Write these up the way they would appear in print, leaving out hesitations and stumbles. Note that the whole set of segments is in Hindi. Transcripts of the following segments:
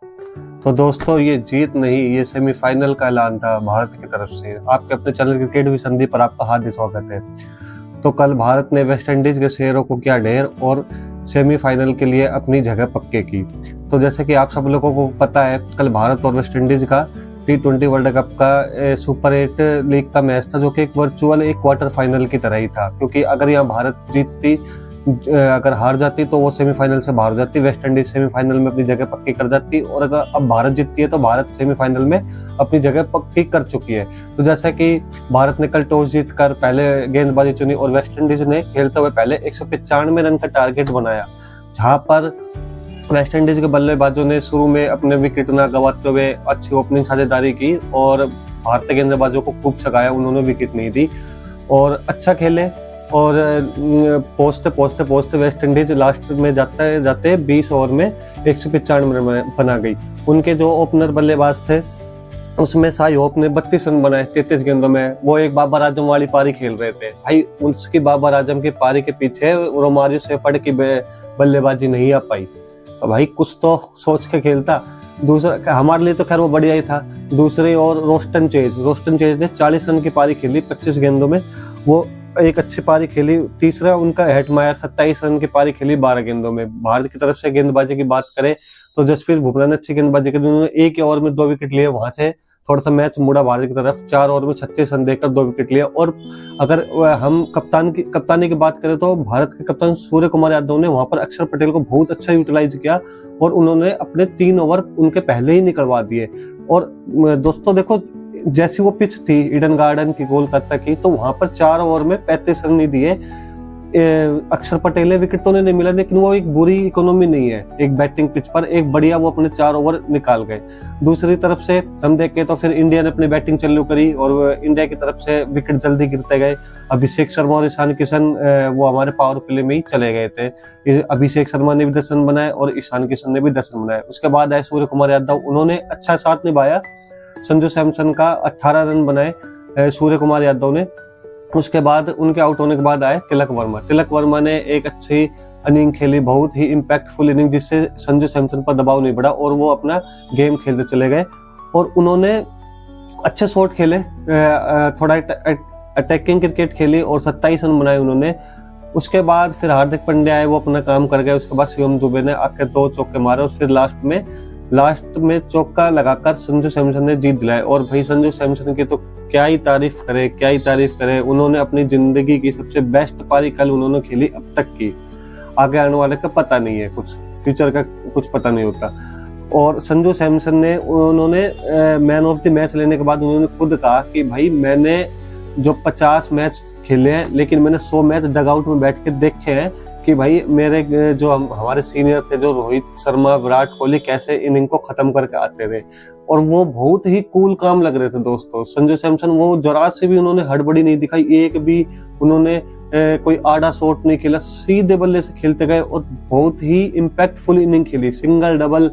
तो दोस्तों ये जीत नहीं, ये सेमीफाइनल का ऐलान था भारत की तरफ से। आपके अपने चैनल क्रिकेट विसंधि पर आपका हार्दिक स्वागत है। तो कल भारत ने वेस्ट इंडीज के शेरों को किया ढेर और सेमीफाइनल के लिए अपनी जगह पक्के की। तो जैसे कि आप सब लोगों को पता है, कल भारत और वेस्ट इंडीज का T20 वर्ल्ड कप का सुपर 8 लीग का मैच था, जो कि एक वर्चुअल एक क्वार्टर फाइनल की तरह ही था। क्योंकि अगर यहाँ भारत जीतती, अगर हार जाती तो वो सेमीफाइनल से बाहर जाती, वेस्ट इंडीज सेमीफाइनल में अपनी जगह पक्की कर जाती। और अगर अब भारत जीतती है तो भारत सेमीफाइनल में अपनी जगह पक्की कर चुकी है। तो जैसे कि भारत ने कल टॉस जीत कर पहले गेंदबाजी चुनी और वेस्ट इंडीज ने खेलते हुए पहले 195 रन का टारगेट बनाया, जहां पर वेस्ट इंडीज के बल्लेबाजों ने शुरू में अपने विकेट न गंवाते हुए अच्छी ओपनिंग साझेदारी की और भारतीय गेंदबाजों को खूब छकाया, उन्होंने विकेट नहीं दी और अच्छा खेले। और पहुंचते वेस्ट इंडीज लास्ट में जाते जाते 20 ओवर में 195 रन बना गई। उनके जो ओपनर बल्लेबाज थे उसमें शाही होप ने 32 रन बनाए 33 गेंदों में। वो एक बाबर आजम वाली पारी खेल रहे थे भाई, उसकी बाबर आजम की पारी के पीछे रोमारियो सेफर्ड की बल्लेबाजी नहीं आ पाई। तो भाई कुछ तो सोच के खेलता। दूसरा हमारे लिए तो खैर वो बढ़िया ही था। दूसरी ओर रोस्टन चेज ने 40 रन की पारी खेली 25 गेंदों में, वो एक अच्छी पारी खेली। तीसरा उनका हेटमायर 27 रन की पारी खेली 12 गेंदों में। भारत की तरफ से गेंदबाजी की बात करें तो जसप्रीत बुमराह ने अच्छी गेंदबाजी की, उन्होंने एक ही ओवर में 2 विकेट लिए। वहां से थोड़ा सा मैच मुड़ा भारत की तरफ, 4 ओवर में 36 रन देकर 2 विकेट लिए। और अगर हम कप्तानी की बात करें तो भारत के कप्तान सूर्य कुमार यादव ने वहां पर अक्षर पटेल को बहुत अच्छा यूटिलाइज किया और उन्होंने अपने 3 ओवर उनके पहले ही निकलवा दिए। और दोस्तों देखो, जैसी वो पिच थी ईडन गार्डन की कोलकाता की, तो वहां पर 4 ओवर में 35 रन नहीं दिए अक्षर पटेल ने। विकेट तो नहीं मिला, लेकिन वो एक बुरी इकोनॉमी नहीं है एक बैटिंग पिच पर, एक बढ़िया वो अपने 4 ओवर निकाल गए। दूसरी तरफ से हम देखें तो फिर इंडिया ने अपनी बैटिंग चालू करी और इंडिया की तरफ से विकेट जल्दी गिरते गए। अभिषेक शर्मा और ईशान किशन वो हमारे पावर प्ले में ही चले गए थे। अभिषेक शर्मा ने भी 10 रन बनाए और ईशान किशन ने भी 10 रन बनाए। उसके बाद आए सूर्य कुमार यादव, उन्होंने अच्छा साथ निभाया। संजू सैमसन का 18 रन बनाए सूर्य कुमार यादव ने। उसके बाद उनके आउट होने के बाद आए तिलक वर्मा ने एक अच्छी इनिंग खेली, बहुत ही इम्पैक्टफुल इनिंग, जिससे संजू सैमसन पर दबाव नहीं पड़ा और वो अपना गेम खेलते चले गए। और उन्होंने अच्छे शॉट खेले, थोड़ा अटैकिंग क्रिकेट खेली और 27 रन बनाए उन्होंने। उसके बाद फिर हार्दिक पांड्या आए, वो अपना काम कर गए। उसके बाद शिवम दुबे ने आके 2 चौके मारे और फिर लास्ट में चौका लगाकर संजू सैमसन ने जीत दिलाए। और भाई संजू सैमसन की तो क्या ही तारीफ करे। उन्होंने अपनी जिंदगी की सबसे बेस्ट पारी कल उन्होंने खेली अब तक की। आगे आने वाले का पता नहीं है, कुछ फ्यूचर का कुछ पता नहीं होता। और संजू सैमसन ने उन्होंने मैन ऑफ द मैच लेने के बाद उन्होंने खुद कहा कि भाई मैंने जो 50 मैच खेले हैं, लेकिन मैंने 100 मैच डगआउट में बैठ के देखे हैं कि भाई मेरे जो हमारे सीनियर थे, जो रोहित शर्मा, विराट कोहली, कैसे इनिंग को खत्म करके आते थे। और वो बहुत ही कूल काम लग रहे थे दोस्तों। संजू सैमसन वो जरा से भी उन्होंने हड़बड़ी नहीं दिखाई, एक भी उन्होंने कोई आड़ा शॉट नहीं खेला, सीधे बल्ले से खेलते गए और बहुत ही इम्पैक्टफुल इनिंग खेली। सिंगल, डबल,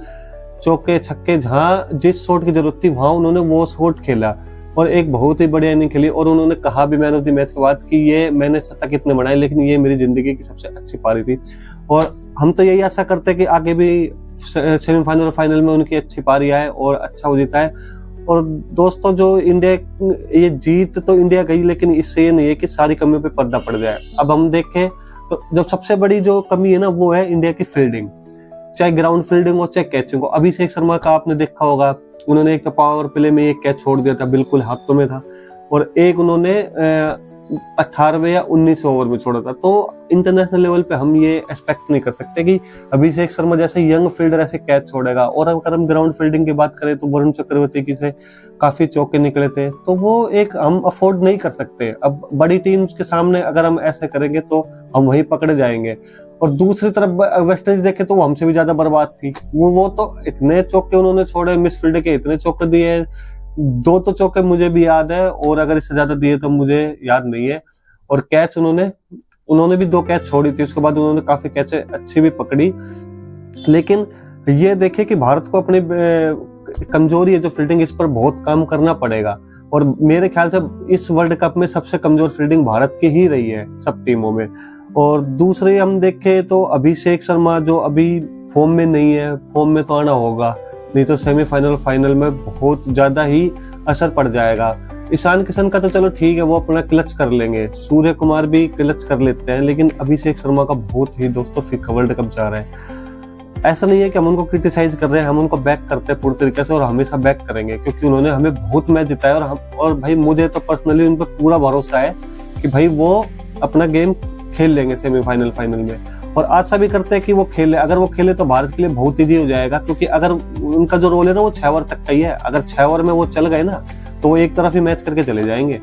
चौके, छक्के, जहां जिस शॉट की जरूरत थी वहां उन्होंने वो शॉट खेला और एक बहुत ही बढ़िया इनिंग खेली। और उन्होंने कहा भी मैन ऑफ द मैच के बाद कि ये मैंने शतक इतने बनाए, लेकिन ये मेरी जिंदगी की सबसे अच्छी पारी थी। और हम तो यही आशा करते हैं कि आगे भी सेमीफाइनल और फाइनल में उनकी अच्छी पारी आए और अच्छा हो जीता है। और दोस्तों जो इंडिया, ये जीत तो इंडिया गई, लेकिन इससे ये नहीं है कि सारी कमियों पे पर्दा पड़ जाए। अब हम देखें तो जो सबसे बड़ी जो कमी है ना, वो है इंडिया की फील्डिंग, चाहे ग्राउंड फील्डिंग हो चाहे कैचिंग हो। अभिषेक शर्मा का आपने देखा होगा, उन्होंने एक तो पावर प्ले में एक कैच छोड़ दिया था, बिल्कुल हाथों में था, और एक उन्होंने 18वें या 19वें ओवर में छोड़ा था। तो इंटरनेशनल लेवल पे हम ये एक्सपेक्ट नहीं कर सकते कि अभिषेक शर्मा जैसे यंग फील्डर ऐसे कैच छोड़ेगा। और अगर हम ग्राउंड फील्डिंग की बात करें तो वरुण चक्रवर्ती की से काफी चौके निकले थे, तो वो एक हम अफोर्ड नहीं कर सकते। अब बड़ी टीम्स के सामने अगर हम ऐसे करेंगे तो हम वहीं पकड़े जाएंगे। और दूसरी तरफ वेस्ट इंडीज देखे तो वो हमसे भी ज्यादा बर्बाद थी। वो तो इतने चौके उन्होंने छोड़े, मिसफील्ड के इतने चौके दिए, 2 तो चौके मुझे भी याद है और अगर इससे ज्यादा दिए तो मुझे याद नहीं है। और कैच उन्होंने भी 2 कैच छोड़ी थी, उसके बाद उन्होंने काफी कैच अच्छी भी पकड़ी। लेकिन ये देखे कि भारत को अपनी कमजोरी है जो फील्डिंग, इस पर बहुत काम करना पड़ेगा। और मेरे ख्याल से इस वर्ल्ड कप में सबसे कमजोर फील्डिंग भारत की ही रही है सब टीमों में। और दूसरे हम देखें तो अभिषेक शर्मा जो अभी फॉर्म में नहीं है, फॉर्म में तो आना होगा, नहीं तो सेमीफाइनल फाइनल में बहुत ज़्यादा ही असर पड़ जाएगा। ईशान किशन का तो चलो ठीक है, वो अपना क्लच कर लेंगे, सूर्य कुमार भी क्लच कर लेते हैं, लेकिन अभिषेक शर्मा का बहुत ही दोस्तों फीका वर्ल्ड कप जा रहा है। ऐसा नहीं है कि हम उनको क्रिटिसाइज कर रहे हैं, हम उनको बैक करते हैं पूरी तरीके से और हमेशा बैक करेंगे, क्योंकि उन्होंने हमें बहुत मैच जिताया और भाई मुझे तो पर्सनली उन पर पूरा भरोसा है कि भाई वो अपना गेम खेल लेंगे सेमीफाइनल फाइनल में। और आशा भी करते हैं कि वो खेले, अगर वो खेले तो भारत के लिए बहुत ईजी हो जाएगा, क्योंकि अगर उनका जो रोल है ना वो 6 ओवर तक का ही है। अगर 6 ओवर में वो चल गए ना तो वो एक तरफ ही मैच करके चले जाएंगे।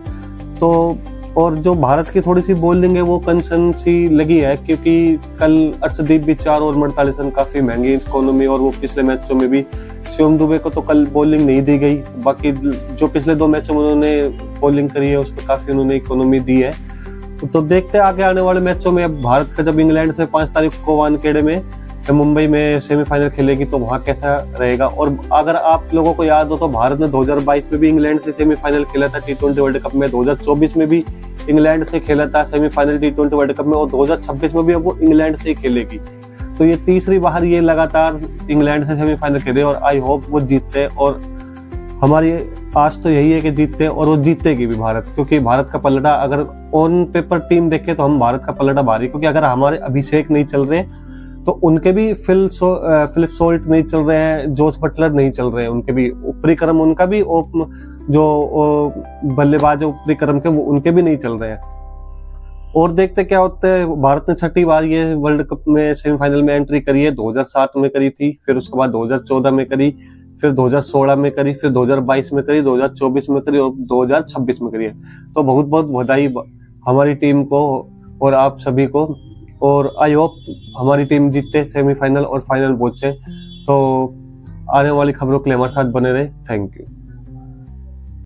तो और जो भारत की थोड़ी सी बॉलिंग है वो कंसर्न सी लगी है, क्योंकि कल अर्शदीप भी 4 ओवर 48 रन काफी महंगी इकोनॉमी, और वो पिछले मैचों में भी शिवम दुबे को तो कल बॉलिंग नहीं दी गई, बाकी जो पिछले 2 मैचों में उन्होंने बॉलिंग करी है उस पर काफी उन्होंने इकोनॉमी दी है। तो देखते हैं आगे आने वाले मैचों में। अब भारत का जब इंग्लैंड से 5 तारीख को वानखेड़े में मुंबई में सेमीफाइनल खेलेगी तो वहां कैसा रहेगा। और अगर आप लोगों को याद हो तो भारत ने 2022 में भी इंग्लैंड से सेमीफाइनल खेला था T20 वर्ल्ड कप में, 2024 में भी इंग्लैंड से खेला था सेमीफाइनल T20 वर्ल्ड कप में, और 2026 में भी वो इंग्लैंड से ही खेलेगी। तो ये तीसरी बार ये लगातार इंग्लैंड से सेमीफाइनल खेले और आई होप वो जीतते, और हमारी आस तो यही है कि जीतते, और वो जीतेगी भी भारत, क्योंकि भारत का पलड़ा अगर ऑन पेपर टीम देखे तो हम भारत का पलड़ा भारी, क्योंकि अगर हमारे अभिषेक नहीं चल रहे तो उनके भी फिलिप सोल्ट नहीं चल रहे हैं, जॉस बटलर नहीं चल रहे हैं, उनके भी ऊपरी क्रम, उनका भी जो बल्लेबाज है ऊपरी क्रम के वो उनके भी नहीं चल रहे हैं। और देखते क्या होता है। भारत ने 6ठी बार ये वर्ल्ड कप में सेमीफाइनल में एंट्री करी है, 2007 में करी थी, फिर उसके बाद 2014 में करी, फिर 2016 में करी, फिर 2022 में करी, 2024 में करी और 2026 में करी है। तो बहुत बहुत बधाई हमारी टीम को और आप सभी को, और आई होप हमारी टीम जीते सेमीफाइनल और फाइनल पहुंचे। तो आने वाली खबरों के लिए हमारे साथ बने रहे। Thank you.